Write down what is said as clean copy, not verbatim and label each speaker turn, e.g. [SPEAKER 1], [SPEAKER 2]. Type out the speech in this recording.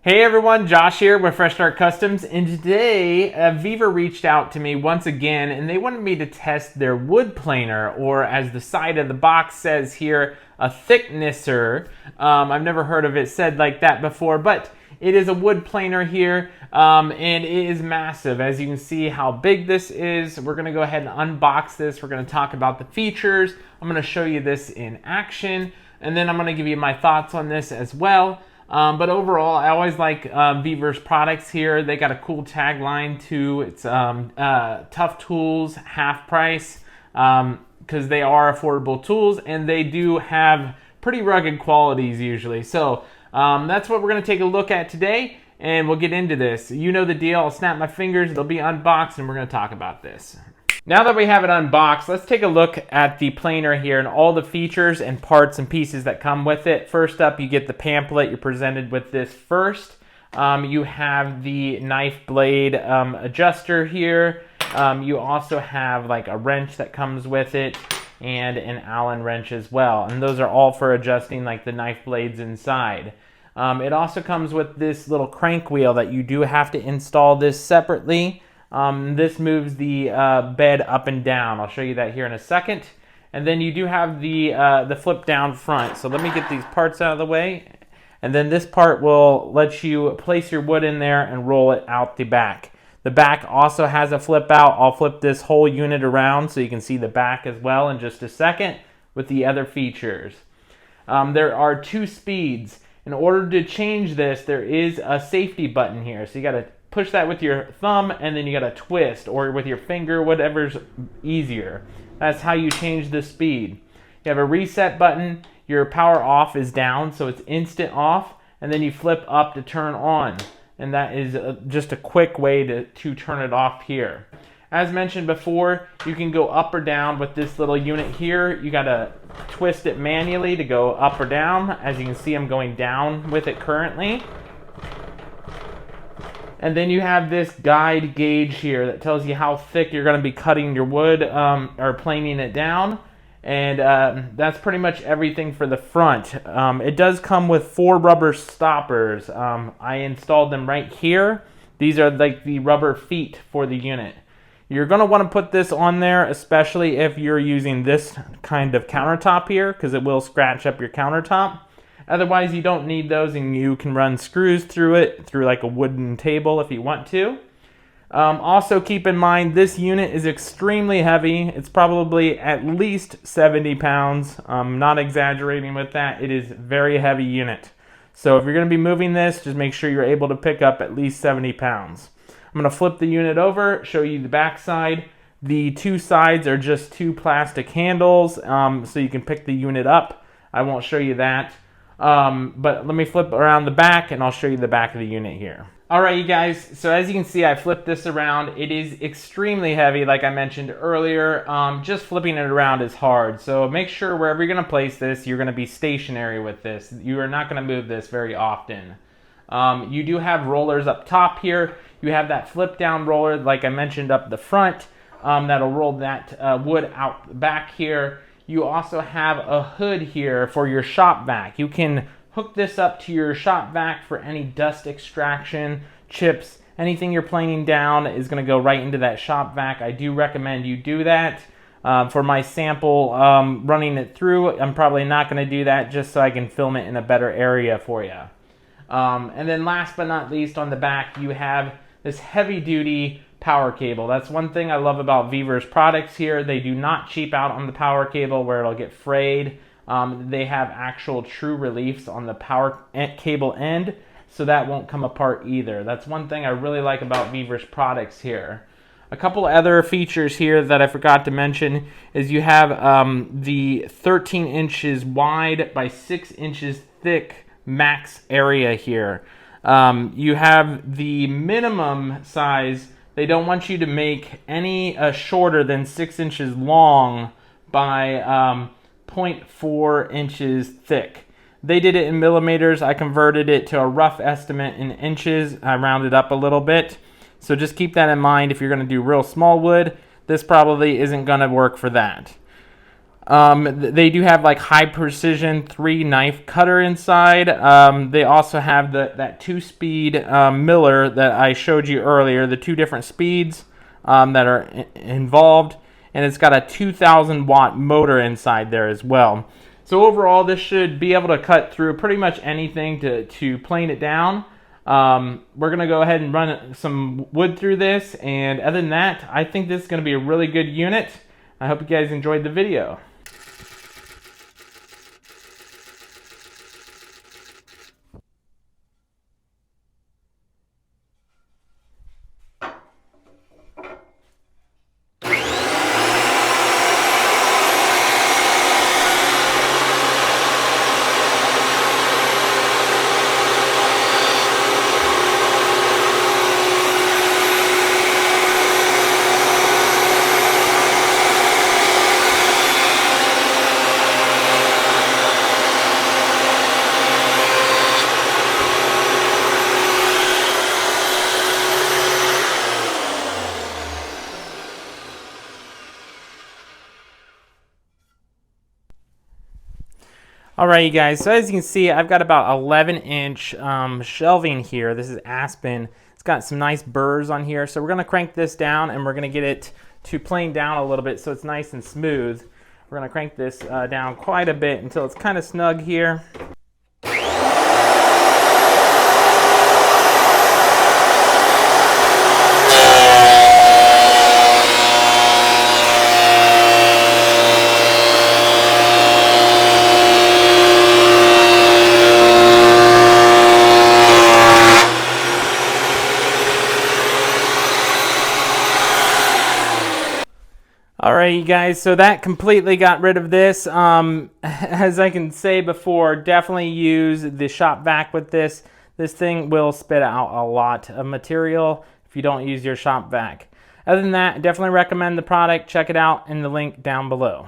[SPEAKER 1] Hey everyone, Josh here with Fresh Start Customs, and today VEVOR reached out to me once again and they wanted me to test their wood planer, or as the side of the box says here, a thicknesser. I've never heard of it said like that before, but it is a wood planer here, and it is massive. As you can see how big this is. We're going to go ahead and unbox this. We're going to talk about the features. I'm going to show you this in action, and then I'm going to give you my thoughts on this as well. But overall, I always like VEVOR's products here. They got a cool tagline too. It's tough tools, half price, because they are affordable tools and they do have pretty rugged qualities usually. So that's what we're going to take a look at today, and we'll get into this. You know the deal. I'll snap my fingers. They'll be unboxed and we're going to talk about this. Now that we have it unboxed, let's take a look at the planer here and all the features and parts and pieces that come with it. First up, you get the pamphlet. You're presented with this first. You have the knife blade adjuster here. You also have like a wrench that comes with it and an Allen wrench as well. And those are all for adjusting like the knife blades inside. It also comes with this little crank wheel that you do have to install this separately. This moves the bed up and down. I'll show you that here in a second. And then you do have the flip down front. So let me get these parts out of the way. And then this part will let you place your wood in there and roll it out the back. The back also has a flip out. I'll flip this whole unit around so you can see the back as well in just a second with the other features. There are 2 speeds. In order to change this, there is a safety button here. So you got to push that with your thumb, and then you got to twist, or with your finger, whatever's easier. That's how you change the speed. You have a reset button. Your power off is down, so it's instant off, and then you flip up to turn on. And that is just a quick way to turn it off here. As mentioned before, you can go up or down with this little unit here. You got to twist it manually to go up or down. As you can see, I'm going down with it currently. And then you have this guide gauge here that tells you how thick you're going to be cutting your wood or planing it down. And that's pretty much everything for the front. It does come with 4 rubber stoppers. I installed them right here. These are like the rubber feet for the unit. You're going to want to put this on there, especially if you're using this kind of countertop here, because it will scratch up your countertop. Otherwise, you don't need those, and you can run screws through it, through like a wooden table if you want to. Also, keep in mind, this unit is extremely heavy. It's probably at least 70 pounds. I'm not exaggerating with that. It is a very heavy unit. So if you're going to be moving this, just make sure you're able to pick up at least 70 pounds. I'm going to flip the unit over, show you the back side. The 2 sides are just 2 plastic handles, so you can pick the unit up. I won't show you that. But let me flip around the back and I'll show you the back of the unit here. Alright you guys, so as you can see, I flipped this around. It is extremely heavy, like I mentioned earlier. Just flipping it around is hard. So make sure wherever you're going to place this, you're going to be stationary with this. You are not going to move this very often. You do have rollers up top here. You have that flip down roller, like I mentioned, up the front. That'll roll that wood out the back here. You also have a hood here for your shop vac. You can hook this up to your shop vac for any dust extraction, chips, anything you're planing down is going to go right into that shop vac. I do recommend you do that. For my sample running it through, I'm probably not going to do that just so I can film it in a better area for you. And then last but not least, on the back, you have this heavy duty power cable. That's one thing I love about VEVOR's products here. They do not cheap out on the power cable where it'll get frayed. They have actual true reliefs on the power cable end, so that won't come apart either. That's one thing I really like about VEVOR's products here. A couple other features here that I forgot to mention is you have the 13 inches wide by 6 inches thick max area here. You have the minimum size. They don't want you to make any shorter than 6 inches long by 0.4 inches thick. They did it in millimeters. I converted it to a rough estimate in inches. I rounded up a little bit. So just keep that in mind if you're going to do real small wood. This probably isn't going to work for that. They do have like high precision 3 knife cutter inside. They also have that 2-speed miller that I showed you earlier, the 2 different speeds that are involved, and it's got a 2,000 watt motor inside there as well. So overall, this should be able to cut through pretty much anything to plane it down. We're going to go ahead and run some wood through this, and other than that, I think this is going to be a really good unit. I hope you guys enjoyed the video. Alright, you guys, so as you can see, I've got about 11-inch shelving here. This is aspen. It's got some nice burrs on here, so we're going to crank this down and we're going to get it to plane down a little bit so it's nice and smooth. We're going to crank this down quite a bit until it's kind of snug here. Alright, you guys, so that completely got rid of this. As I can say before, definitely use the shop vac with this. This thing will spit out a lot of material if you don't use your shop vac. Other than that, definitely recommend the product. Check it out in the link down below.